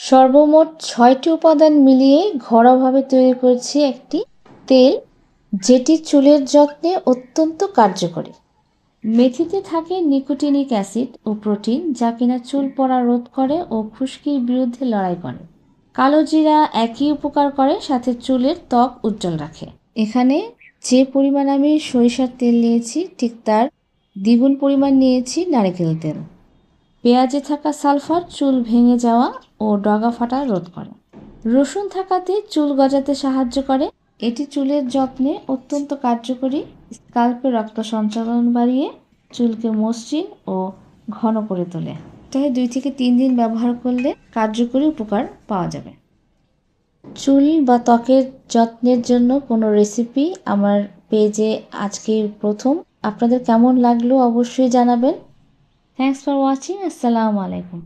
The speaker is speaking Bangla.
সর্বমোট ৬টি উপাদান মিলিয়ে ঘরোয়াভাবে তৈরি করেছি একটি তেল, যেটি চুলের যত্নে অত্যন্ত কার্যকরী। মেথিতে থাকে নিকোটিনিক অ্যাসিড ও প্রোটিন, যা কিনা চুল পড়া রোধ করে ও খুশকির বিরুদ্ধে লড়াই করে। কালো জিরা একই উপকার করে, সাথে চুলের ত্বক উজ্জ্বল রাখে। এখানে যে পরিমাণ আমি সরিষার তেল নিয়েছি, ঠিক তার দ্বিগুণ পরিমাণ নিয়েছি নারকেল তেল। পেঁয়াজে থাকা সালফার চুল ভেঙে যাওয়া ও ডগা ফাটা রোধ করে। রসুন থাকাতে চুল গজাতে সাহায্য করে। এটি চুলের যত্নে অত্যন্ত কার্যকরী। স্কাল্পে রক্ত সঞ্চালন বাড়িয়ে চুলকে মসৃণ ও ঘন করে তোলে। তাই 2 থেকে 3 দিন ব্যবহার করলে কার্যকরী উপকার পাওয়া যাবে। চুল বা ত্বকের যত্নের জন্য কোনো রেসিপি আমার পেজে আজকে প্রথম। আপনাদের কেমন লাগলো অবশ্যই জানাবেন। Thanks for watching. আসসালামু আলাইকুম।